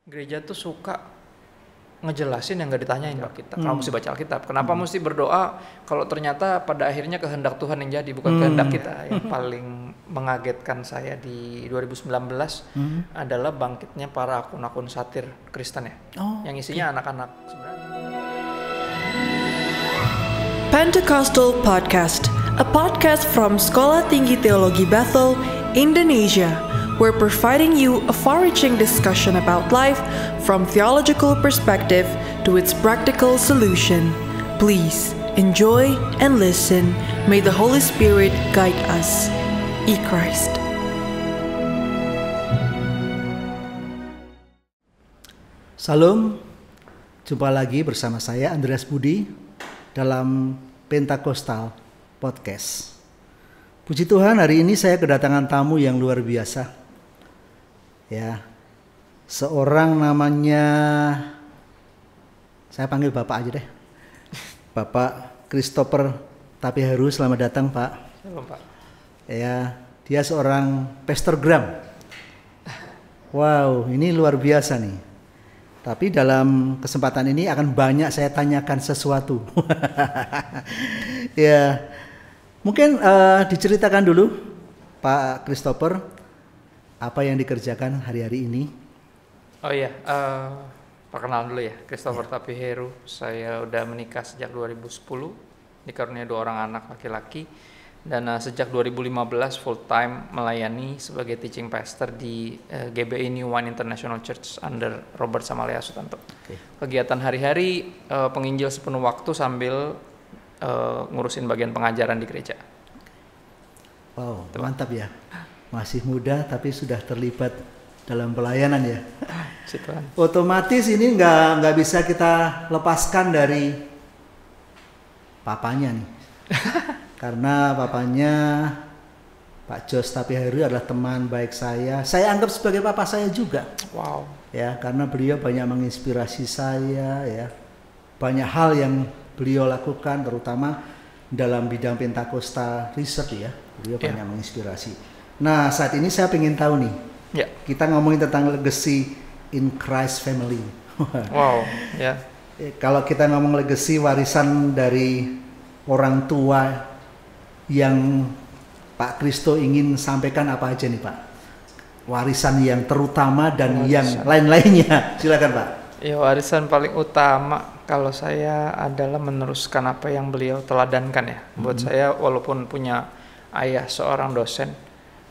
Gereja tuh suka ngejelasin yang nggak ditanyain ke kita. Kalau mesti baca Alkitab, kenapa mesti berdoa kalau ternyata pada akhirnya kehendak Tuhan yang jadi, bukan kehendak kita. Yang paling mengagetkan saya di 2019 adalah bangkitnya para akun-akun satir Kristen ya, yang isinya anak-anak sebenarnya. Pentecostal Podcast, a podcast from Sekolah Tinggi Teologi Bethel, Indonesia. We're providing you a far-reaching discussion about life from theological perspective to its practical solution. Please enjoy and listen. May the Holy Spirit guide us. E Christ. Salam, jumpa lagi bersama saya Andreas Budi dalam Pentecostal Podcast. Puji Tuhan, hari ini saya kedatangan tamu yang luar biasa. Ya, seorang namanya, saya panggil Bapak aja deh. Bapak Christopher Tapiheru, selamat datang Pak. Shalom Pak. Ya, dia seorang pastor Gram. Wow, ini luar biasa nih. Tapi dalam kesempatan ini akan banyak saya tanyakan sesuatu. Ya, mungkin diceritakan dulu Pak Christopher, apa yang dikerjakan hari-hari ini? Oh iya, perkenalan dulu ya, Christopher Tapiheru. Saya udah menikah sejak 2010, dikaruniai 2 orang anak laki-laki. Dan sejak 2015 full time melayani sebagai teaching pastor di GBI New Wine International Church under Robert Samalea Sutanto. Kegiatan hari-hari penginjil sepenuh waktu sambil ngurusin bagian pengajaran di gereja. Wow, mantap ya. Masih muda tapi sudah terlibat dalam pelayanan ya. Otomatis ini nggak bisa kita lepaskan dari papanya nih. Karena papanya Pak Jos Tapiheru adalah teman baik saya. Saya anggap sebagai papa saya juga. Wow. Ya, karena beliau banyak menginspirasi saya ya. Banyak hal yang beliau lakukan terutama dalam bidang Pentecostal research ya. Beliau banyak menginspirasi. Nah, saat ini saya ingin tahu nih. Ya. Kita ngomongin tentang legacy in Christ family. Wow, ya. Kalau kita ngomong legacy, warisan dari orang tua yang Pak Kristo ingin sampaikan apa aja nih Pak? Warisan yang terutama dan yang lain-lainnya. Silakan Pak. Ya, warisan paling utama kalau saya adalah meneruskan apa yang beliau teladankan ya. Buat saya, walaupun punya ayah seorang dosen,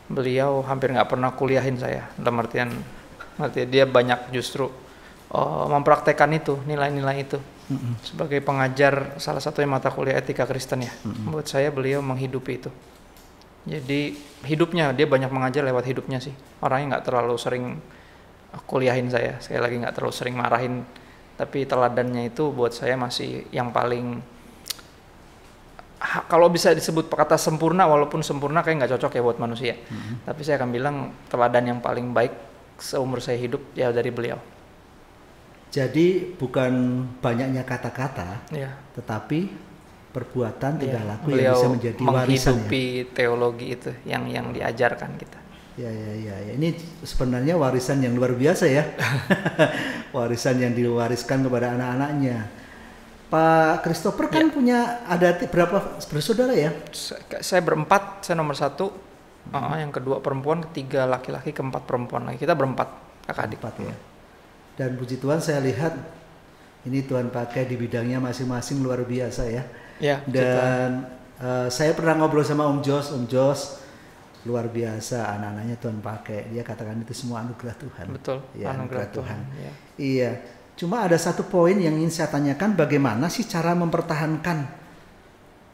beliau hampir nggak pernah kuliahin saya. Dalam artian dia banyak justru mempraktekkan itu, nilai-nilai itu. Sebagai pengajar salah satunya mata kuliah etika Kristen ya. Buat saya beliau menghidupi itu. Jadi hidupnya, dia banyak mengajar lewat hidupnya sih. Orangnya nggak terlalu sering kuliahin saya. Sekali lagi nggak terlalu sering marahin. Tapi teladannya itu buat saya masih yang paling, kalau bisa disebut kata sempurna, walaupun sempurna kayak nggak cocok ya buat manusia. Tapi saya akan bilang teladan yang paling baik seumur saya hidup ya dari beliau. Jadi bukan banyaknya kata-kata, tetapi perbuatan tingkah laku yang bisa menjadi warisan. Menghidupi teologi itu yang diajarkan kita. Ya. Ini sebenarnya warisan yang luar biasa ya. Warisan yang diwariskan kepada anak-anaknya. Pak Christopher kan punya ada berapa bersaudara ya? Saya berempat, saya nomor 1, yang kedua perempuan, ketiga laki-laki, keempat perempuan lagi. Kita berempat kakak adik. Ya. Dan puji Tuhan saya lihat ini Tuhan pakai di bidangnya masing-masing luar biasa ya. Ya. Dan saya pernah ngobrol sama Om Jos luar biasa anak-anaknya Tuhan pakai. Dia katakan itu semua anugerah Tuhan. Betul. Ya, anugerah Tuhan. Ya. Iya. Cuma ada satu poin yang ingin saya tanyakan, bagaimana sih cara mempertahankan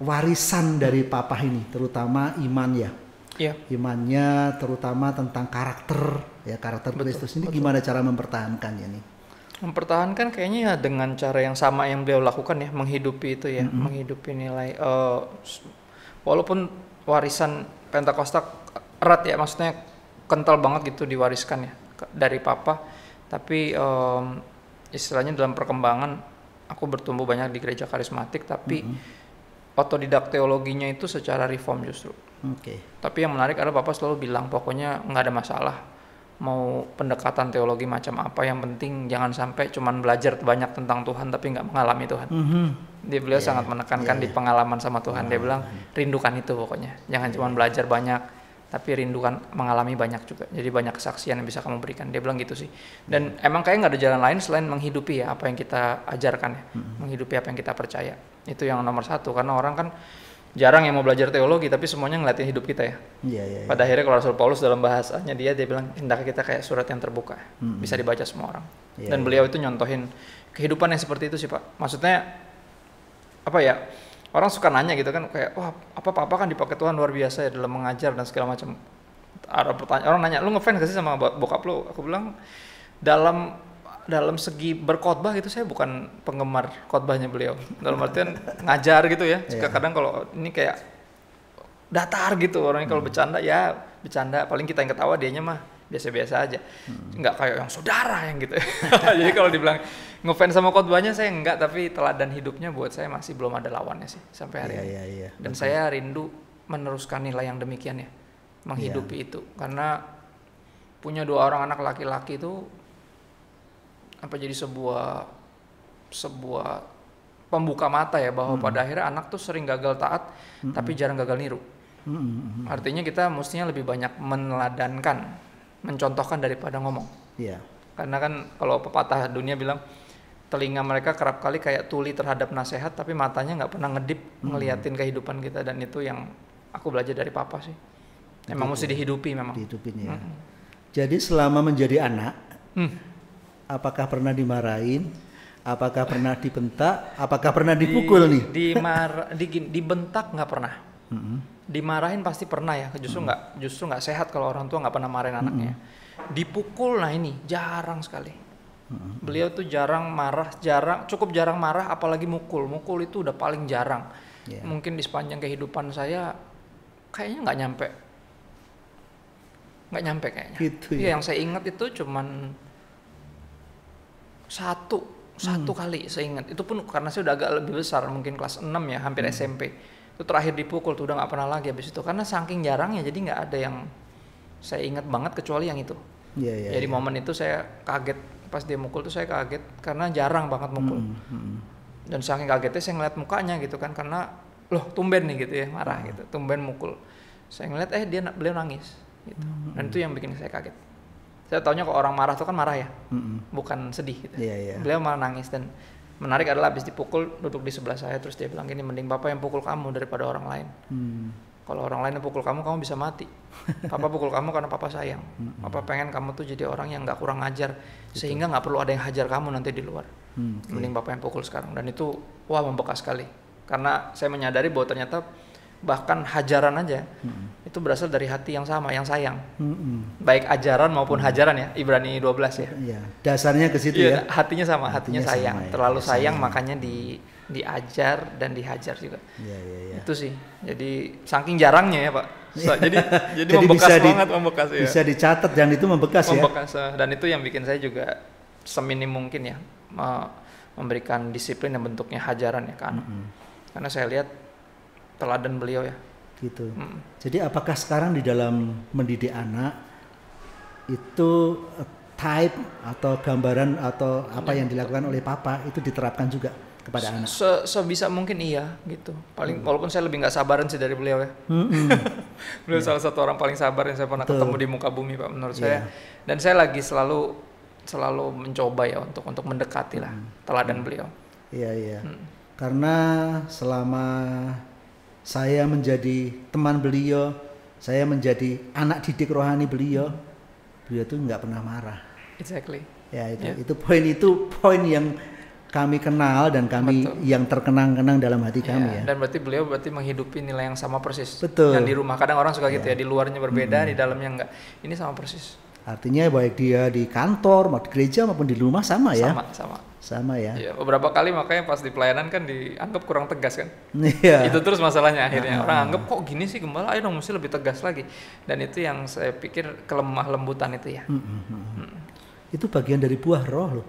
warisan dari papa ini, terutama iman ya. Iya. Imannya terutama tentang karakter Kristus ini. Gimana cara mempertahankannya nih? Mempertahankan kayaknya ya dengan cara yang sama yang beliau lakukan ya, menghidupi itu ya, menghidupi nilai. Walaupun warisan Pentakosta erat ya, maksudnya kental banget gitu diwariskan ya dari papa, tapi istilahnya dalam perkembangan aku bertumbuh banyak di gereja karismatik, tapi otodidak teologinya itu secara reform justru. Tapi yang menarik adalah papa selalu bilang pokoknya nggak ada masalah, mau pendekatan teologi macam apa, yang penting jangan sampai cuman belajar banyak tentang Tuhan tapi nggak mengalami Tuhan. Beliau sangat menekankan di pengalaman sama Tuhan. Dia bilang rindukan itu pokoknya, jangan cuman belajar banyak tapi rindukan mengalami banyak juga. Jadi banyak kesaksian yang bisa kamu berikan. Dia bilang gitu sih. Dan emang kayak nggak ada jalan lain selain menghidupi ya apa yang kita ajarkan ya, menghidupi apa yang kita percaya. Itu yang nomor satu, karena orang kan jarang yang mau belajar teologi tapi semuanya ngeliatin hidup kita ya. Pada akhirnya kalau Rasul Paulus dalam bahasanya dia bilang hendaknya kita kayak surat yang terbuka, bisa dibaca semua orang. Dan beliau itu nyontohin kehidupan yang seperti itu sih Pak. Maksudnya apa ya? Orang suka nanya gitu kan, kayak wah apa kan dipakai Tuhan luar biasa ya dalam mengajar dan segala macam. Ada pertanyaan, orang nanya, lu ngefans gak sih sama bokap lu? Aku bilang dalam segi berkhotbah gitu saya bukan penggemar khotbahnya beliau. Dalam artian ngajar gitu ya. Kadang kalau ini kayak datar gitu, orangnya kalau bercanda ya bercanda, paling kita yang ketawa, dianya mah biasa-biasa aja. Enggak kayak yang saudara yang gitu. Jadi kalau dibilang ngefans sama khotbahnya saya enggak, tapi teladan hidupnya buat saya masih belum ada lawannya sih sampai hari ini. Dan saya rindu meneruskan nilai yang demikian ya. Menghidupi itu. Karena punya 2 orang anak laki-laki itu apa jadi sebuah pembuka mata ya, bahwa pada akhirnya anak tuh sering gagal taat tapi jarang gagal niru. Artinya kita mestinya lebih banyak meneladankan, mencontohkan daripada ngomong. Karena kan kalau pepatah dunia bilang telinga mereka kerap kali kayak tuli terhadap nasihat tapi matanya nggak pernah ngedip ngeliatin kehidupan kita, dan itu yang aku belajar dari papa sih. Emang mesti dihidupi memang. Dihidupin ya. Jadi selama menjadi anak apakah pernah dimarahin? Apakah pernah dibentak? Apakah pernah dipukul nih? Dibentak nggak pernah. Dimarahin pasti pernah ya. Justru nggak sehat kalau orang tua nggak pernah marahin anaknya. Dipukul, nah ini jarang sekali. Beliau tuh jarang marah, cukup jarang marah, apalagi mukul. Mukul itu udah paling jarang. Mungkin di sepanjang kehidupan saya kayaknya nggak nyampe kayaknya. Gitu ya. Yang saya ingat itu cuman satu kali saya ingat, itu pun karena saya udah agak lebih besar, mungkin kelas 6 ya, hampir SMP. Itu terakhir dipukul tuh, udah nggak pernah lagi habis itu, karena saking jarangnya jadi nggak ada yang saya ingat banget kecuali yang itu. Jadi momen itu saya kaget pas dia mukul tuh, saya kaget karena jarang banget mukul. Dan saking kagetnya saya ngeliat mukanya gitu kan, karena loh tumben nih gitu ya, marah gitu, tumben mukul. Saya ngeliat beliau nangis gitu. Dan itu yang bikin saya kaget. Saya taunya kalau orang marah tuh kan marah ya, bukan sedih gitu. Beliau malah nangis, dan menarik adalah habis dipukul duduk di sebelah saya, terus dia bilang gini, mending Papa yang pukul kamu daripada orang lain. Kalau orang lain yang pukul kamu bisa mati. Papa pukul kamu karena Papa sayang. Papa pengen kamu tuh jadi orang yang nggak kurang ajar, sehingga nggak perlu ada yang hajar kamu nanti di luar. Mending Papa yang pukul sekarang. Dan itu membekas sekali, karena saya menyadari bahwa ternyata bahkan hajaran aja itu berasal dari hati yang sama, yang sayang. Baik ajaran maupun hajaran ya, Ibrani 12 ya. Dasarnya ke situ ya. Hatinya sama, hatinya sayang. Sama, ya. Terlalu sayang makanya diajar dan dihajar juga. Itu sih. Jadi saking jarangnya ya, Pak. Jadi membekas membekas ya. Bisa dicatat dan itu membekas ya. Dan itu yang bikin saya juga seminim mungkin ya memberikan disiplin yang bentuknya hajaran ya ke anak. Karena saya lihat teladan beliau ya. Gitu. Jadi apakah sekarang di dalam mendidik anak itu type atau gambaran atau apa yang dilakukan oleh Papa itu diterapkan juga kepada anak? Sebisa mungkin iya gitu. Paling walaupun saya lebih nggak sabaran sih dari beliau ya. Beliau salah satu orang paling sabar yang saya pernah ketemu di muka bumi, Pak, menurut saya. Dan saya lagi selalu mencoba ya untuk mendekati lah teladan beliau. Iya. Karena selama saya menjadi teman beliau, saya menjadi anak didik rohani beliau tuh nggak pernah marah. Exactly. Ya itu poin yang kami kenal dan kami yang terkenang-kenang dalam hati kami ya. Dan beliau menghidupi nilai yang sama persis. Betul. Yang di rumah kadang orang suka gitu ya, di luarnya berbeda, di dalamnya enggak. Ini sama persis. Artinya baik dia di kantor, di gereja maupun di rumah sama ya. Sama ya. Iya, beberapa kali makanya pas di pelayanan kan dianggap kurang tegas kan. Iya. Itu terus masalahnya akhirnya. Orang anggap kok gini sih gembala, ayo dong mesti lebih tegas lagi. Dan itu yang saya pikir kelemah lembutan itu ya. Itu bagian dari buah roh loh.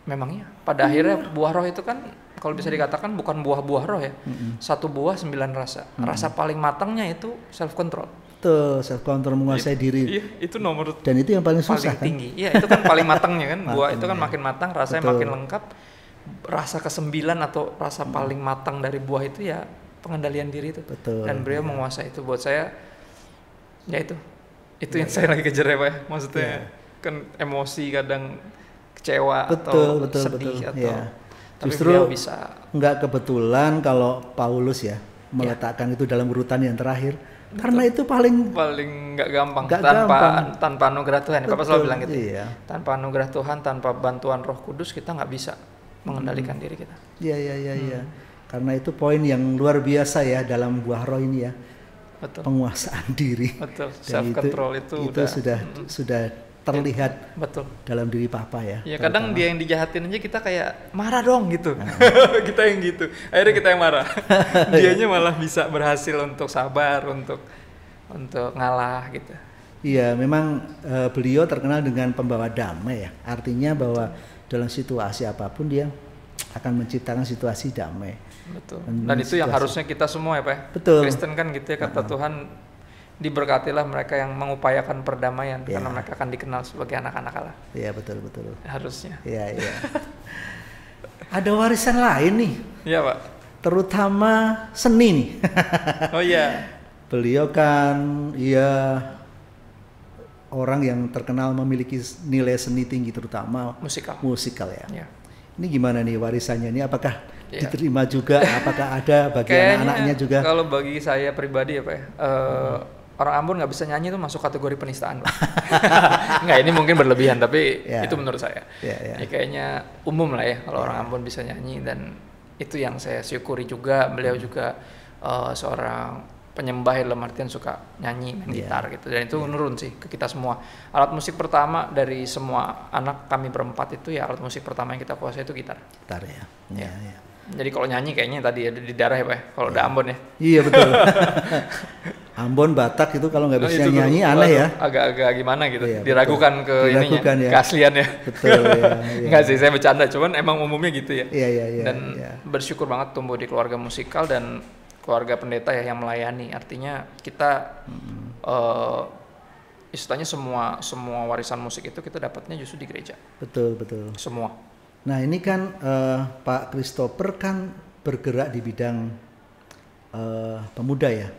Memangnya. Pada akhirnya buah roh itu kan kalau bisa dikatakan bukan buah-buah roh ya. Satu buah 9 rasa. Rasa paling matangnya itu self control. Betul, self control, menguasai diri. Iya, itu nomor Dan itu yang paling susah paling kan? tinggi. Iya, itu kan paling matangnya kan. Buah itu kan Matangnya. makin matang, rasanya Betul. makin lengkap. Rasa ke-9 atau rasa paling matang dari buah itu ya pengendalian diri itu. Betul. Dan beliau menguasai itu. Buat saya ya itu yang saya lagi kejar ya Pak. Maksudnya kan emosi kadang kecewa atau sedih atau Ya. tapi Justru beliau bisa. nggak kebetulan kalau Paulus ya meletakkan itu dalam urutan yang terakhir. Karena itu paling nggak gampang Nggak tanpa gampang. anugerah Tuhan. Bapak selalu bilang gitu. Iya. Tanpa anugerah Tuhan, tanpa bantuan Roh Kudus kita nggak bisa mengendalikan diri kita. Iya. Karena itu poin yang luar biasa ya dalam buah roh ini ya. Betul. Penguasaan diri. Betul. Dan Self control itu udah sudah terlihat betul. dalam diri Papa ya. Ya kadang dia yang dijahatin aja kita kayak marah dong gitu. Nah. Kita yang gitu. Akhirnya kita yang marah. Dianya malah bisa berhasil untuk sabar, untuk ngalah gitu. Iya, memang beliau terkenal dengan pembawa damai ya. Artinya bahwa dalam situasi apapun dia akan menciptakan situasi damai. Betul. Dan itu yang harusnya kita semua ya Pak. Betul. Kristen kan gitu ya, kata Tuhan, diberkatilah mereka yang mengupayakan perdamaian karena mereka akan dikenal sebagai anak-anak Allah. Iya, betul. Harusnya. Iya. Ada warisan lain nih. Iya Pak. Terutama seni nih. Oh iya. Beliau kan orang yang terkenal memiliki nilai seni tinggi, terutama musikal ya. Ini gimana nih warisannya ini? Apakah diterima juga? Apakah ada bagi anak-anaknya juga? Kalau bagi saya pribadi ya Pak ya, orang Ambon nggak bisa nyanyi itu masuk kategori penistaan. Nggak, ini mungkin berlebihan tapi itu menurut saya. Ya kayaknya umum lah ya kalau orang Ambon bisa nyanyi, dan itu yang saya syukuri juga. Beliau juga seorang penyembah dalam artian suka nyanyi, main gitar gitu, dan itu nurun sih ke kita semua. Alat musik pertama dari semua anak kami berempat itu ya, alat musik pertama yang kita kuasai itu gitar. Gitar ya. Jadi kalau nyanyi kayaknya tadi ada di darah ya Pak, kalau udah Ambon ya. Iya betul. Ambon, Batak itu kalau nggak bisa nyanyi aneh ya. Agak-agak gimana gitu, Iya, diragukan ke ininya, keaslian ya. Betul ya. Enggak sih, saya bercanda, cuman emang umumnya gitu ya. Iya. Dan bersyukur banget tumbuh di keluarga musikal dan keluarga pendeta ya yang melayani. Artinya kita istilahnya semua warisan musik itu kita dapatnya justru di gereja. Betul. Semua. Nah ini kan Pak Christopher kan bergerak di bidang pemuda ya.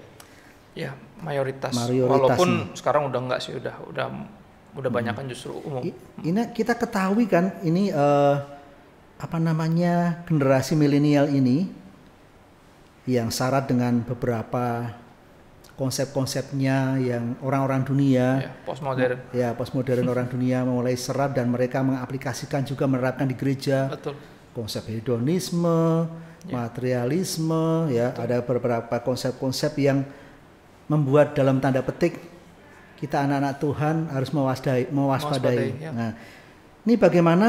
Ya mayoritas. Walaupun sekarang udah enggak sih, udah banyak kan justru umum. Ini kita ketahui kan ini generasi milenial ini yang syarat dengan beberapa konsep-konsepnya yang orang-orang dunia, postmodern orang dunia mulai serat, dan mereka mengaplikasikan juga, menerapkan di gereja. Betul. Konsep hedonisme, materialisme, ada beberapa konsep-konsep yang membuat dalam tanda petik kita anak-anak Tuhan harus mewaspadai. Nah, ini bagaimana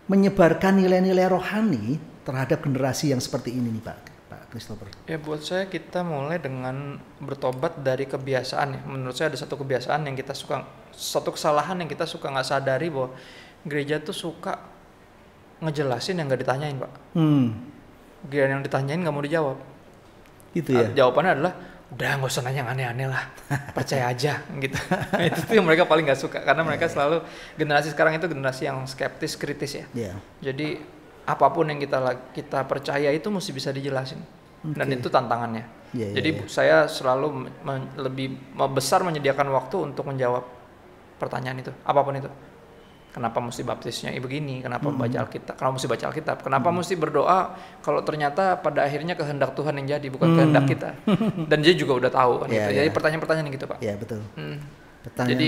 menyebarkan nilai-nilai rohani terhadap generasi yang seperti ini nih Pak Christopher? Ya buat saya kita mulai dengan bertobat dari kebiasaan ya. Menurut saya ada satu kebiasaan yang kita satu kesalahan yang kita suka nggak sadari, bahwa gereja tuh suka ngejelasin yang nggak ditanyain Pak. Giliran yang ditanyain nggak mau dijawab. Gitu ya? Jawabannya adalah, udah nggak usah nanya yang aneh-aneh lah, percaya aja gitu. Itu tuh yang mereka paling nggak suka, karena mereka selalu, generasi sekarang itu generasi yang skeptis, kritis ya. Jadi apapun yang kita percaya itu mesti bisa dijelasin. Dan itu tantangannya. Jadi saya selalu lebih besar menyediakan waktu untuk menjawab pertanyaan itu, apapun itu. Kenapa mesti baptisnya begini? Kenapa baca Alkitab? Kenapa mesti baca Alkitab? Kenapa mesti berdoa kalau ternyata pada akhirnya kehendak Tuhan yang jadi, bukan kehendak kita? Dan dia juga udah tahu kan gitu. Jadi pertanyaan-pertanyaan gitu Pak. Iya betul.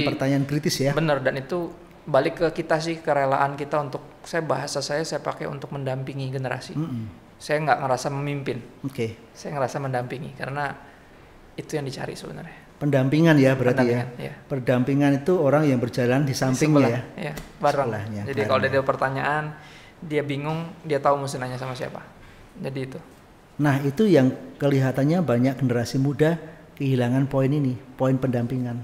Pertanyaan kritis ya. Benar, dan itu balik ke kita sih, kerelaan kita untuk, saya pakai untuk mendampingi generasi. Saya nggak ngerasa memimpin. Saya ngerasa mendampingi, karena itu yang dicari sebenarnya. Pendampingan ya berarti ya. Pendampingan itu orang yang berjalan di sampingnya ya. Bareng. Jadi kalau ada pertanyaan, dia bingung, dia tahu mesti nanya sama siapa. Jadi itu. Nah itu yang kelihatannya banyak generasi muda kehilangan poin ini, poin pendampingan.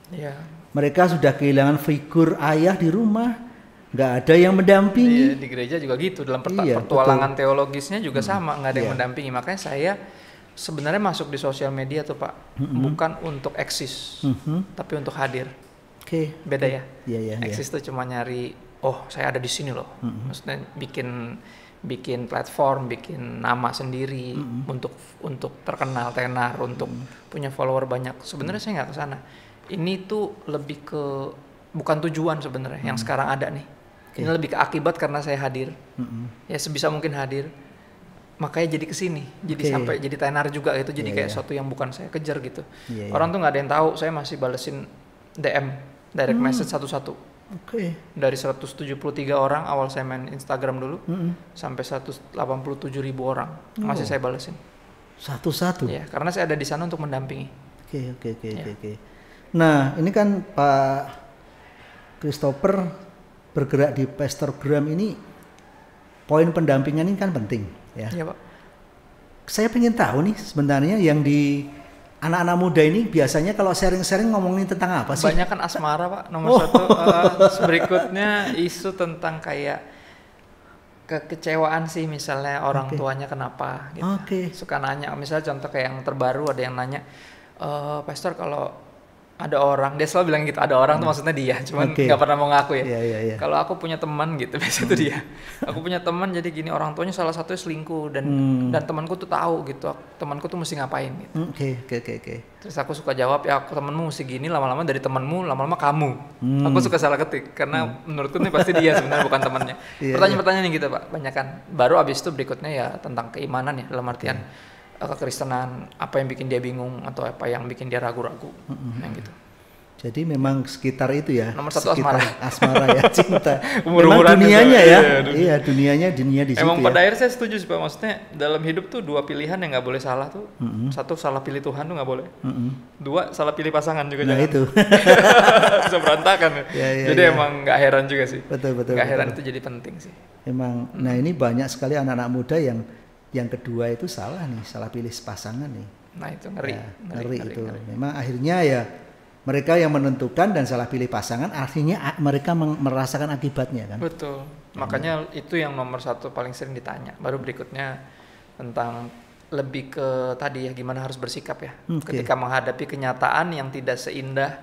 Iya. Mereka sudah kehilangan figur ayah di rumah, nggak ada yang mendampingi. Di gereja juga gitu, dalam petualangan teologisnya juga sama, nggak ada yang mendampingi. Makanya saya Sebenarnya masuk di sosial media tuh Pak, bukan untuk eksis, tapi untuk hadir. Oke. Beda ya. Iya. Eksis tuh cuma nyari, oh saya ada di sini loh. Maksudnya bikin platform, bikin nama sendiri untuk terkenal, tenar, untuk punya follower banyak. Sebenarnya saya nggak ke sana. Ini tuh lebih ke bukan tujuan sebenarnya yang sekarang ada nih. Ini lebih ke akibat karena saya hadir. Ya sebisa mungkin hadir. Makanya jadi kesini. Jadi sampai jadi tenar juga gitu. Jadi kayak sesuatu yang bukan saya kejar gitu. Orang tuh nggak ada yang tahu. Saya masih balesin DM, direct message satu-satu. Dari 173 orang awal saya main Instagram dulu sampai 187.000 orang masih saya balesin. Satu-satu. Ya, karena saya ada di sana untuk mendampingi. Oke. Nah, ini kan Pak Christopher bergerak di Pastorgram ini, poin pendampingan ini kan penting ya. Iya Pak. Saya pengen tahu nih sebenarnya yang di anak-anak muda ini biasanya kalau sharing-sharing ngomongin tentang apa sih? Banyak kan asmara Pak, nomor satu. Berikutnya isu tentang kayak kekecewaan sih, misalnya orang tuanya kenapa gitu. Suka nanya, misalnya contoh kayak yang terbaru ada yang nanya, Pastor kalau ada orang, dia selalu bilang gitu, ada orang tuh maksudnya dia, cuman nggak pernah mau ngaku ya. Iya. Kalau aku punya teman gitu, biasa tuh dia. Aku punya teman jadi gini, orang tuanya salah satunya selingkuh dan temanku tuh tahu gitu, temanku tuh mesti ngapain gitu. Oke. Terus aku suka jawab, ya aku temenmu mesti gini, lama-lama dari temenmu, lama-lama kamu. Aku suka salah ketik karena menurutku ini pasti dia sebenarnya bukan temannya. Pertanyaan-pertanyaan yang gitu Pak, banyak kan. Baru abis itu berikutnya ya tentang keimanan ya, dalam artian kekristenan, apa yang bikin dia bingung atau apa yang bikin dia ragu-ragu, yang gitu. Jadi memang sekitar itu ya. Nomor satu asmara ya, cinta. Memang dunianya ya. Iya, dunianya dunia di situ. Emang pada akhirnya saya setuju sih Pak, maksudnya dalam hidup tuh dua pilihan yang nggak boleh salah tuh. Satu, salah pilih Tuhan tuh nggak boleh. Dua, salah pilih pasangan juga jangan. Itu. Bisa berantakan ya. Jadi emang nggak heran juga sih. Betul. Nggak heran itu jadi penting sih. Emang. Nah ini banyak sekali anak-anak muda yang kedua itu salah pilih pasangan nih. Nah itu ngeri itu. Memang akhirnya ya mereka yang menentukan dan salah pilih pasangan, artinya mereka merasakan akibatnya kan. Betul. Makanya itu yang nomor satu paling sering ditanya. Baru berikutnya tentang lebih ke tadi ya, gimana harus bersikap ya. Ketika menghadapi kenyataan yang tidak seindah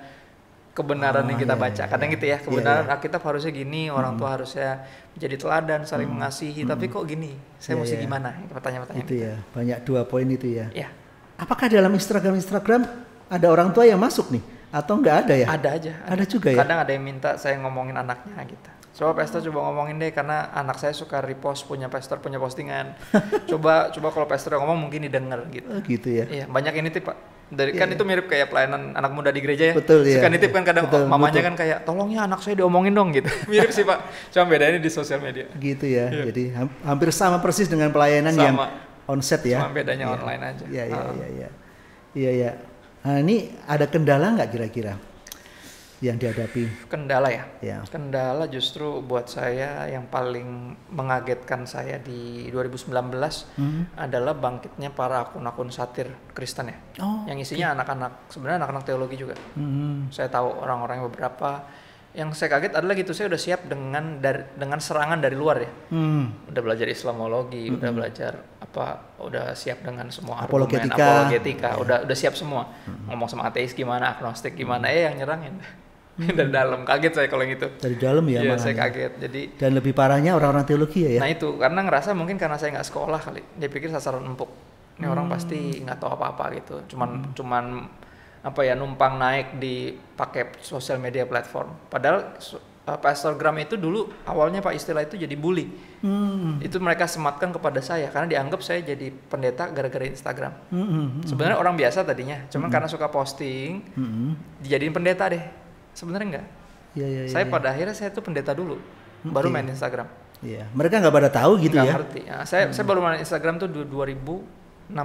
kebenaran yang kita baca. Kadang gitu ya, kebenaran Alkitab harusnya gini, orang tua harusnya jadi teladan, saling mengasihi, tapi kok gini? Saya mesti gimana? Pertanyaan-pertanyaan itu ya. Banyak 2 poin itu ya. Iya. Apakah dalam Instagram ada orang tua yang masuk nih atau enggak ada ya? Ada aja. Ada juga ya. Kadang ada yang minta saya ngomongin anaknya gitu. Coba Pastor coba ngomongin deh, karena anak saya suka repost punya Pastor punya postingan. coba kalau Pastor yang ngomong mungkin didengar gitu. Oh gitu ya. Iya, banyak ini tip Pak. Kan itu mirip kayak pelayanan anak muda di gereja ya. Betul, suka nitip kan kadang mamanya kan kayak tolong ya anak saya diomongin dong gitu. Mirip sih Pak. Cuma bedanya di sosial media. Gitu ya. Jadi hampir sama persis dengan pelayanan yang onset ya. Cuma bedanya online aja. Iya. Nah, ini ada kendala nggak kira-kira yang dihadapi? Kendala ya. Kendala justru buat saya yang paling mengagetkan saya di 2019 adalah bangkitnya para akun-akun satir Kristen ya. Yang isinya sebenarnya anak-anak teologi juga. Saya tahu orang-orang beberapa. Yang saya kaget adalah gitu, saya udah siap dengan serangan dari luar ya. Udah belajar Islamologi, udah belajar udah siap dengan semua apologetika, udah siap semua. Ngomong sama ateis gimana, agnostik gimana, yang nyerangin. Dari dalam, kaget saya kalau gitu. Dari dalam ya? Iya, saya kaget. Dan lebih parahnya orang-orang teologi ya? Nah itu, karena ngerasa mungkin karena saya nggak sekolah kali. Dia pikir sasaran empuk. Ini orang pasti nggak tahu apa-apa gitu. Cuman numpang naik di pakai sosial media platform. Padahal Pastorgram itu dulu awalnya Pak istilah itu jadi bully. Itu mereka sematkan kepada saya karena dianggap saya jadi pendeta gara-gara Instagram. Sebenarnya orang biasa tadinya, cuman karena suka posting dijadiin pendeta deh. Sebenarnya enggak. Saya pada akhirnya saya tuh pendeta dulu, baru main Instagram. Iya. Mereka nggak pada tahu gitu ya? Nggak ngerti. Nah, saya baru main Instagram tuh 2016.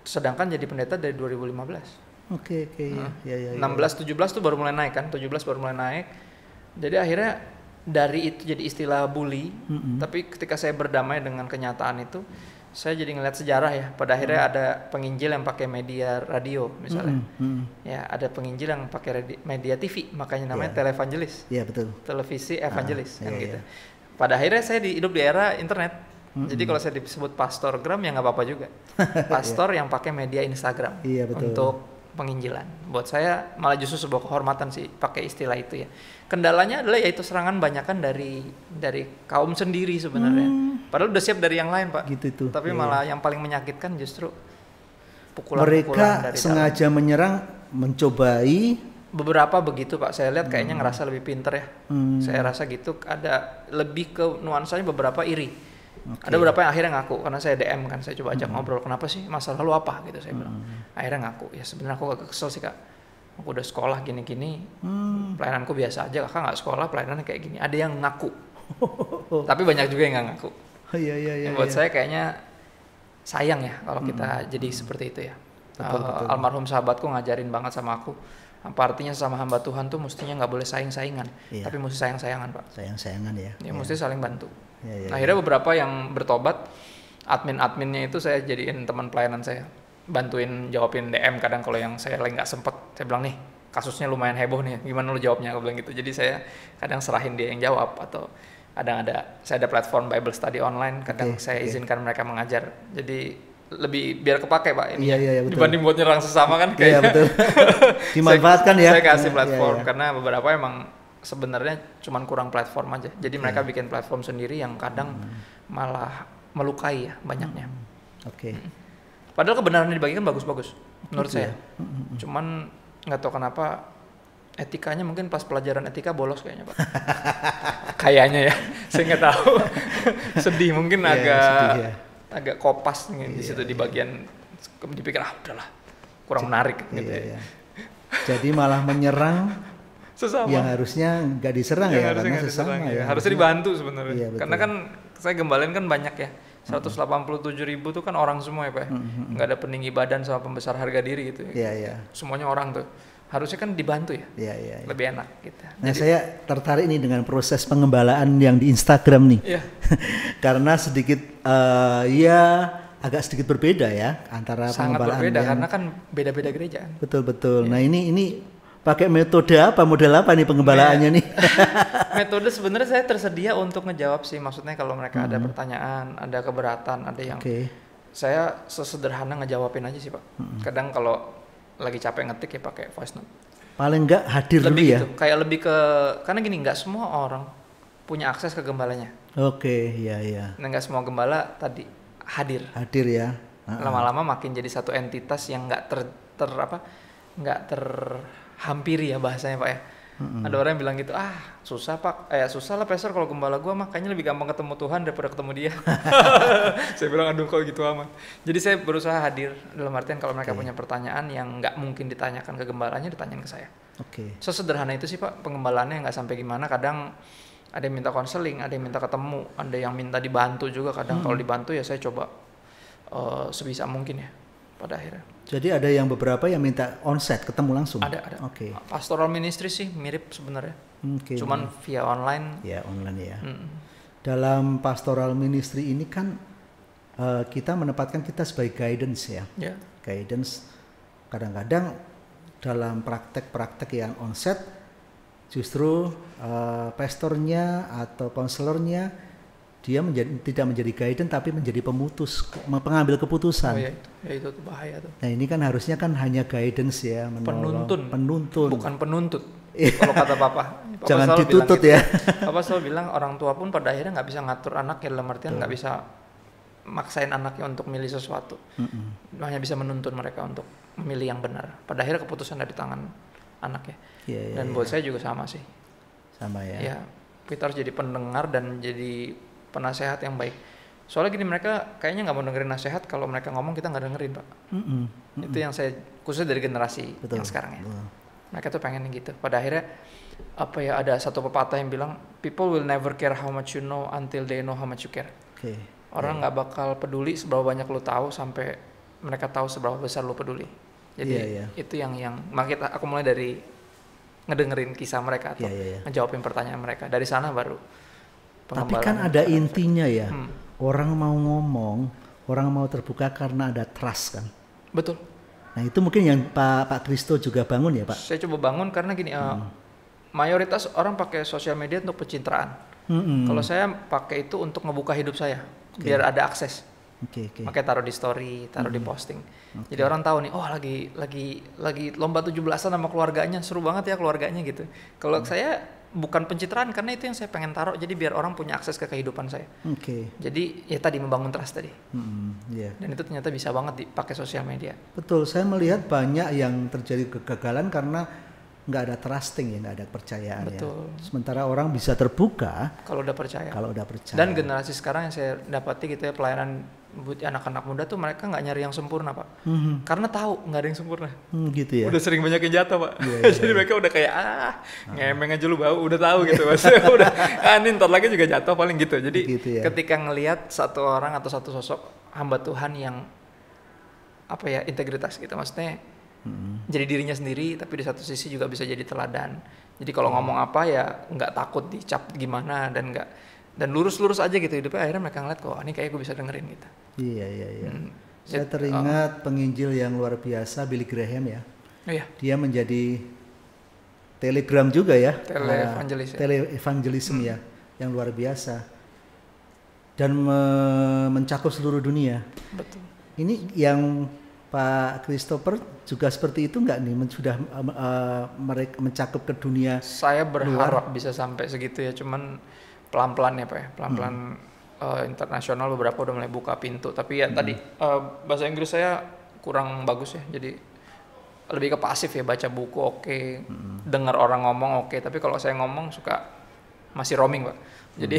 Sedangkan jadi pendeta dari 2015. Oke. 16, 17 tuh baru mulai naik kan, 17 baru mulai naik. Jadi akhirnya dari itu jadi istilah bully. Tapi ketika saya berdamai dengan kenyataan itu, saya jadi ngeliat sejarah ya. Pada akhirnya ada penginjil yang pakai media radio misalnya. Ya, ada penginjil yang pakai media TV, makanya namanya televangelis. Iya, betul. Televisi evangelis kan gitu. Pada akhirnya saya hidup di era internet. Jadi kalau saya disebut pastorgram ya nggak apa-apa juga. Pastor yang pakai media Instagram untuk penginjilan. Buat saya malah justru sebuah kehormatan sih pakai istilah itu ya. Kendalanya adalah yaitu serangan banyakan dari kaum sendiri sebenarnya. Padahal udah siap dari yang lain, Pak. Gitu itu. Tapi malah yang paling menyakitkan justru pukulan mereka dari sengaja dalam. menyerang, mencobai. Beberapa begitu Pak, saya lihat kayaknya ngerasa lebih pinter ya. Saya rasa gitu, ada lebih ke nuansanya beberapa iri. Ada beberapa yang akhirnya ngaku, karena saya DM kan, saya coba ajak ngobrol, kenapa sih, masalah lu apa gitu saya bilang. Akhirnya ngaku, ya sebenarnya aku agak kesel sih Kak. Aku udah sekolah gini-gini, pelayananku biasa aja, kakak nggak sekolah pelayanannya kayak gini. Ada yang ngaku, tapi banyak juga yang nggak ngaku. Iya. Buat saya kayaknya sayang ya kalau kita jadi seperti itu ya. Betul. Almarhum sahabatku ngajarin banget sama aku. Apa artinya sama hamba Tuhan tuh mestinya nggak boleh saing-saingan, tapi mesti sayang-sayangan Pak. Sayang-sayangan ya. Ya mesti saling bantu. Ya. Akhirnya beberapa yang bertobat, admin-adminnya itu saya jadiin teman pelayanan saya, bantuin jawabin DM kadang kalau yang saya lagi nggak sempet. Saya bilang nih kasusnya lumayan heboh nih, gimana lu jawabnya? Aku bilang gitu. Jadi saya kadang serahin dia yang jawab, atau kadang saya ada platform Bible Study online, kadang saya izinkan mereka mengajar. Jadi lebih biar kepake Pak ini. Iya, betul. Dibanding buat nyerang sesama kan kayaknya. Iya betul. Dimanfaatkan ya. Saya kasih platform karena beberapa emang sebenarnya cuman kurang platform aja. Jadi mereka bikin platform sendiri yang kadang malah melukai ya banyaknya. Padahal kebenaran yang dibagikan bagus-bagus menurut saya. Cuman nggak tahu kenapa etikanya mungkin pas pelajaran etika bolos kayaknya Pak. Kayaknya ya. Saya nggak tahu. Sedih mungkin agak kopas nih di situ di bagian dipikir udahlah kurang menarik gitu ya. Jadi malah menyerang sesama. Yang harusnya nggak diserang ya karena sesama ya. Harusnya dibantu sebenarnya. Iya, karena kan saya gembalain kan banyak ya. 187.000 tuh kan orang semua ya Pak. Nggak ada peninggi badan sama pembesar harga diri gitu. Iya. Semuanya orang tuh. Harusnya kan dibantu ya. Iya. Lebih enak gitu. Nah, saya tertarik nih dengan proses pengembalaan yang di Instagram nih. Iya. Karena sedikit agak sedikit berbeda ya antara sangat pengembalaan berbeda karena kan beda-beda gereja. Betul. Nah, ini pakai metode apa, model apa nih pengembalaannya nih? Metode sebenarnya saya tersedia untuk ngejawab sih. Maksudnya kalau mereka ada pertanyaan, ada keberatan, ada yang saya sesederhana ngejawabin aja sih Pak. Kadang kalau lagi capek ngetik ya pakai voice note. Paling enggak hadir lebih dulu ya. Gitu. Kayak lebih ke karena gini, nggak semua orang punya akses ke gembalanya. Iya. Nah, nggak semua gembala tadi hadir. Hadir ya. Lama-lama makin jadi satu entitas yang nggak terhampiri ya bahasanya Pak ya. Ada orang yang bilang gitu, susah Pak, susah lah Pastor kalau gembala gua makanya lebih gampang ketemu Tuhan daripada ketemu dia. Saya bilang aduh kok gitu amat. Jadi saya berusaha hadir dalam artian kalau mereka punya pertanyaan yang nggak mungkin ditanyakan ke gembalanya, ditanyakan ke saya. Sesederhana itu sih Pak, pengembalaannya nggak sampai gimana. Kadang ada yang minta konseling, ada yang minta ketemu, ada yang minta dibantu juga. Kadang kalau dibantu ya saya coba sebisa mungkin ya pada akhirnya. Jadi ada yang beberapa yang minta onsite, ketemu langsung? Ada. Pastoral ministry sih mirip sebenarnya. Cuman via online. Ya, online ya. Dalam pastoral ministry ini kan kita menempatkan kita sebagai guidance ya. Guidance. Kadang-kadang dalam praktek-praktek yang onsite justru pastornya atau konselornya dia tidak menjadi guidance tapi menjadi pemutus, pengambil keputusan. Itu bahaya tuh. Nah, ini kan harusnya kan hanya guidance ya, penuntun. Bukan penuntut. Kalau kata Papa jangan dituntut ya. Papa selalu bilang orang tua pun pada akhirnya nggak bisa ngatur anak ya, dalam artian nggak bisa maksain anaknya untuk milih sesuatu. Hanya bisa menuntun mereka untuk memilih yang benar. Pada akhirnya keputusan dari tangan anak ya. Dan buat saya juga sama sih. Sama ya. Ya, kita harus jadi pendengar dan jadi penasehat yang baik. Soalnya gini, mereka kayaknya nggak mau dengerin nasihat kalau mereka ngomong kita nggak dengerin Pak. Itu yang saya khususnya dari generasi yang sekarang ya. Mereka tuh pengen gitu. Pada akhirnya ada satu pepatah yang bilang people will never care how much you know until they know how much you care. Orang nggak bakal peduli seberapa banyak lu tahu sampai mereka tahu seberapa besar lu peduli. Jadi itu yang makanya aku mulai dari ngedengerin kisah mereka atau ngejawabin pertanyaan mereka. Dari sana baru. Tapi kan ada intinya ya. Orang mau ngomong, orang mau terbuka karena ada trust kan. Betul. Nah, itu mungkin yang Pak Kristo juga bangun ya Pak. Saya coba bangun karena gini, mayoritas orang pakai sosial media untuk pencitraan. Kalau saya pakai itu untuk ngebuka hidup saya, biar ada akses. Makanya taruh di story, taruh di posting. Jadi orang tahu nih, oh lagi lomba 17-an sama keluarganya, seru banget ya keluarganya gitu. Kalau saya bukan pencitraan, karena itu yang saya pengen taruh, jadi biar orang punya akses ke kehidupan saya. Jadi ya tadi membangun trust tadi. Dan itu ternyata bisa banget dipakai sosial media. Betul, saya melihat banyak yang terjadi kegagalan karena nggak ada trusting ya, nggak ada kepercayaan. Betul. Ya. Sementara orang bisa terbuka kalau udah percaya. Dan generasi sekarang yang saya dapati gitu ya, pelayanan buat anak-anak muda tuh mereka nggak nyari yang sempurna, Pak. Karena tahu nggak ada yang sempurna. Gitu ya. Udah sering banyak yang jatuh, Pak. Jadi mereka udah kayak ngemeng aja lu bau, udah tahu gitu Mas. Udah ini ntar lagi juga jatuh paling gitu. Jadi ketika ngelihat satu orang atau satu sosok hamba Tuhan yang integritas gitu, maksudnya jadi dirinya sendiri, tapi di satu sisi juga bisa jadi teladan. Jadi kalau ngomong apa ya nggak takut dicap gimana, dan lurus-lurus aja gitu hidupnya. Akhirnya mereka ngeliat kok ini kayak gue bisa dengerin gitu. Iya. Saya teringat penginjil yang luar biasa, Billy Graham ya. Dia menjadi telegram juga ya. Televangelism ya, yang luar biasa. Dan mencakup seluruh dunia. Betul. Ini yang Pak Christopher juga seperti itu nggak nih, sudah mereka mencakup ke dunia? Saya berharap bisa sampai segitu ya, cuman pelan-pelan ya Pak ya, pelan-pelan internasional beberapa udah mulai buka pintu, tapi ya tadi bahasa Inggris saya kurang bagus ya, jadi lebih ke pasif ya, baca buku dengar orang ngomong tapi kalau saya ngomong suka masih roaming Pak, jadi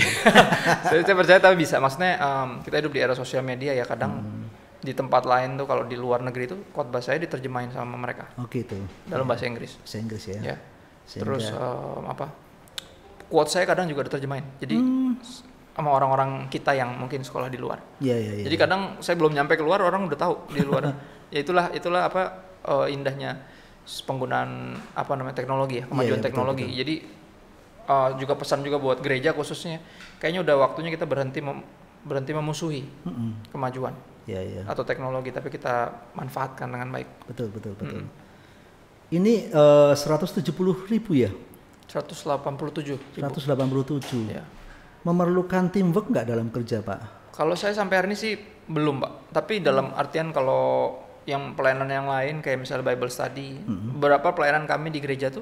saya percaya tapi bisa, maksudnya kita hidup di era sosial media ya, kadang di tempat lain tuh kalau di luar negeri tuh khotbah saya diterjemahin sama mereka. Gitu. Dalam bahasa Inggris. Bahasa Inggris ya. Terus quote saya kadang juga diterjemahin. Jadi sama orang-orang kita yang mungkin sekolah di luar. Jadi kadang saya belum nyampe keluar orang udah tahu di luar. Ya itulah indahnya penggunaan teknologi ya, kemajuan teknologi. Betul. Jadi juga pesan juga buat gereja khususnya, kayaknya udah waktunya kita berhenti memusuhi kemajuan. Atau teknologi, tapi kita manfaatkan dengan baik. Betul. Ini 170.000 ya? 187. Ya. Memerlukan teamwork nggak dalam kerja, Pak? Kalau saya sampai hari ini sih belum, Pak. Tapi dalam artian kalau yang pelayanan yang lain kayak misalnya Bible Study, beberapa pelayanan kami di gereja tuh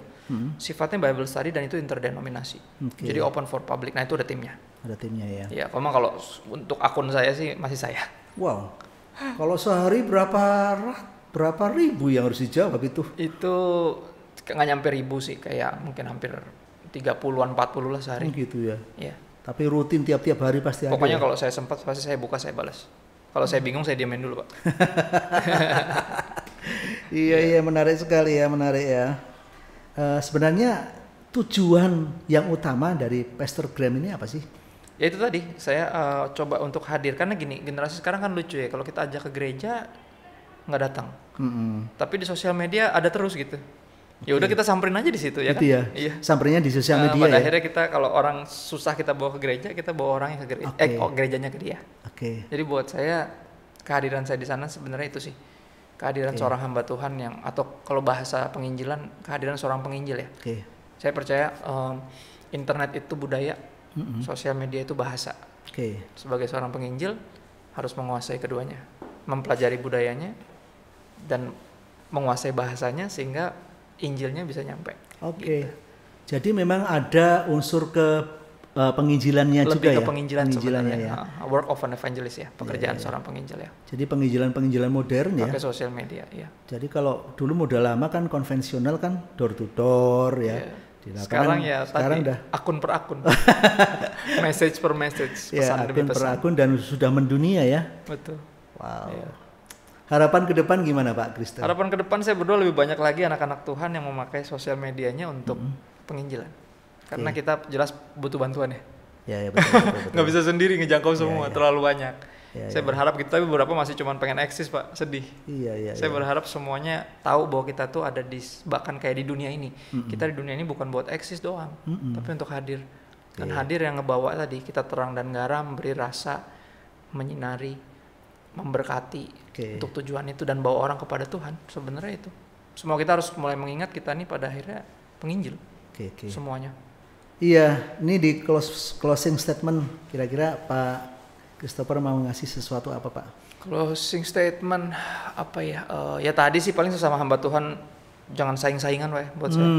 sifatnya Bible Study dan itu interdenominasi. Jadi open for public. Nah itu ada timnya. Ada timnya ya. Ya, kalau untuk akun saya sih masih saya. Wow. Kalau sehari berapa ribu yang harus dijawab itu? Itu nggak nyampe ribu sih, kayak mungkin hampir 30-an 40 lah sehari. Gitu ya. Iya. Tapi rutin tiap hari pasti ada. Pokoknya kalau saya sempat pasti saya buka, saya balas. Kalau saya bingung saya diamin dulu, Pak. Iya, menarik sekali ya. Sebenarnya tujuan yang utama dari Pastor Graham ini apa sih? Ya itu tadi, saya coba untuk hadir, karena gini, generasi sekarang kan lucu ya, kalau kita ajak ke gereja nggak datang, tapi di sosial media ada terus gitu. Ya udah kita samperin aja di situ ya. Itu kan? Iya. Samperinnya di sosial media. Pada akhirnya kita kalau orang susah kita bawa ke gereja, kita bawa orangnya ke gereja, gerejanya ke dia. Jadi buat saya kehadiran saya di sana sebenarnya itu sih, kehadiran seorang hamba Tuhan yang, atau kalau bahasa penginjilan, kehadiran seorang penginjil ya. Saya percaya internet itu budaya. Sosial media itu bahasa. Sebagai seorang penginjil harus menguasai keduanya, mempelajari budayanya dan menguasai bahasanya sehingga Injilnya bisa nyampe. Gitu. Jadi memang ada unsur ke penginjilannya lebih juga ya. Lebih ke penginjilannya ya. Work of an evangelist ya, pekerjaan seorang penginjil ya. Jadi penginjilan modern ya. Pakai sosial media ya. Jadi kalau dulu model lama kan konvensional kan door to door ya. Sekarang udah akun per akun, message per message, pesan demi pesan. Per akun dan sudah mendunia ya. Betul. Wow. Ya. Harapan ke depan gimana Pak Kristen? Harapan ke depan saya berdoa lebih banyak lagi anak-anak Tuhan yang memakai sosial medianya untuk penginjilan. Karena kita jelas butuh bantuan ya. Ya betul. Nggak bisa sendiri ngejangkau semua, terlalu banyak. Saya berharap kita, tapi beberapa masih cuma pengen eksis Pak, sedih. Saya berharap semuanya tahu bahwa kita tuh ada bahkan kayak di dunia ini. Kita di dunia ini bukan buat eksis doang, tapi untuk hadir. Dan hadir yang ngebawa tadi, kita terang dan garam, memberi rasa, menyinari, memberkati untuk tujuan itu dan bawa orang kepada Tuhan. Sebenarnya itu. Semua kita harus mulai mengingat kita nih pada akhirnya penginjil. Semuanya. Iya, ini di closing statement kira-kira Pak Christopher mau ngasih sesuatu apa Pak? Closing statement apa ya? Ya tadi sih paling sesama hamba Tuhan jangan saing-saingan buat saya.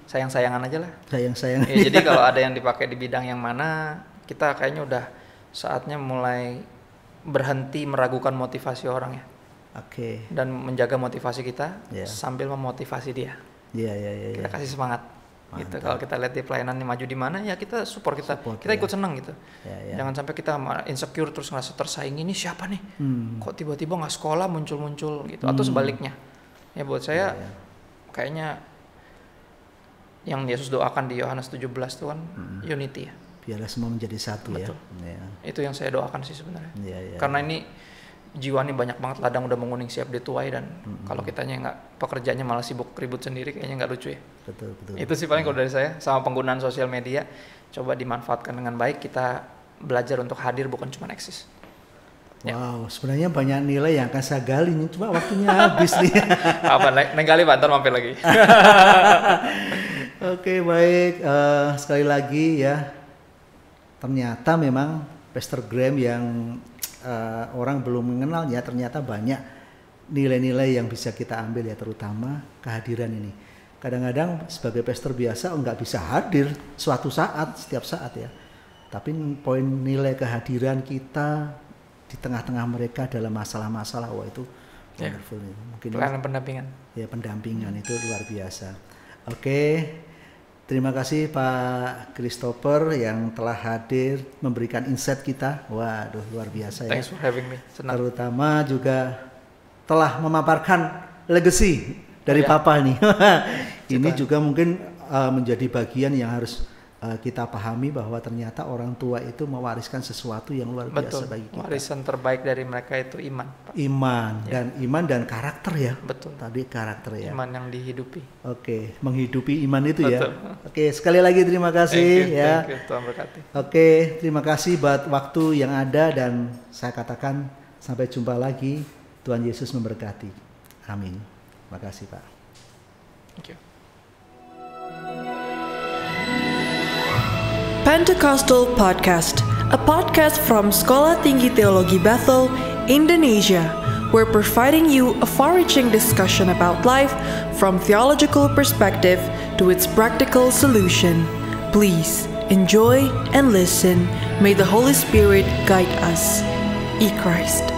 Sayang-sayangan aja lah. Sayang-sayang. Ya, jadi kalau ada yang dipakai di bidang yang mana, kita kayaknya udah saatnya mulai berhenti meragukan motivasi orang ya. Oke. Dan menjaga motivasi kita sambil memotivasi dia. Iya. Kita kasih semangat. Gitu. Kalau kita lihat di pelayanan maju di mana ya kita support kita ikut senang gitu. Jangan sampai kita insecure terus ngerasa tersaingi, ini siapa nih? Kok tiba-tiba nggak sekolah muncul gitu atau sebaliknya. Ya buat saya kayaknya yang Yesus doakan di Yohanes 17 itu kan unity ya. Biarlah semua menjadi satu. Betul. Ya. Itu yang saya doakan sih sebenarnya. Ya. Karena ini jiwa nih banyak banget ladang udah menguning siap dituai dan kalau kitanya nggak pekerjaannya malah sibuk ribut sendiri kayaknya nggak lucu ya. Betul. Itu sih paling kalau dari saya. Sama penggunaan sosial media coba dimanfaatkan dengan baik, kita belajar untuk hadir bukan cuma eksis. Wow, sebenarnya banyak nilai yang akan saya gali nih, cuma waktunya habis nih. Apa lain kali Pak, ntar mampir lagi. Oke, baik. Sekali lagi ya, ternyata memang Pastor Graham yang orang belum mengenalnya, ternyata banyak nilai-nilai yang bisa kita ambil ya, terutama kehadiran ini. Kadang-kadang sebagai pastor biasa nggak bisa hadir suatu saat, setiap saat ya. Tapi poin nilai kehadiran kita di tengah-tengah mereka dalam masalah-masalah, wah itu wonderful. Mungkin pelayanan pendampingan. Ya, pendampingan itu luar biasa. Oke. Terima kasih Pak Christopher yang telah hadir memberikan insight kita. Waduh, luar biasa ya. Thanks for having me. Senang. Terutama juga telah memaparkan legacy dari Papa nih. Ini juga mungkin menjadi bagian yang harus kita pahami bahwa ternyata orang tua itu mewariskan sesuatu yang luar biasa bagi kita. Warisan terbaik dari mereka itu iman, Pak. Iman dan karakter ya. Betul. Tadi karakter ya. Iman yang dihidupi. Oke, menghidupi iman itu Betul. Ya. Oke, sekali lagi terima kasih ya. Thank you, Tuhan berkati. Oke, terima kasih buat waktu yang ada dan saya katakan sampai jumpa lagi. Tuhan Yesus memberkati. Amin. Terima kasih Pak. Thank you. Pentecostal Podcast, a podcast from Sekolah Tinggi Teologi Bethel, Indonesia. We're providing you a far-reaching discussion about life from theological perspective to its practical solution. Please enjoy and listen. May the Holy Spirit guide us. E Christ.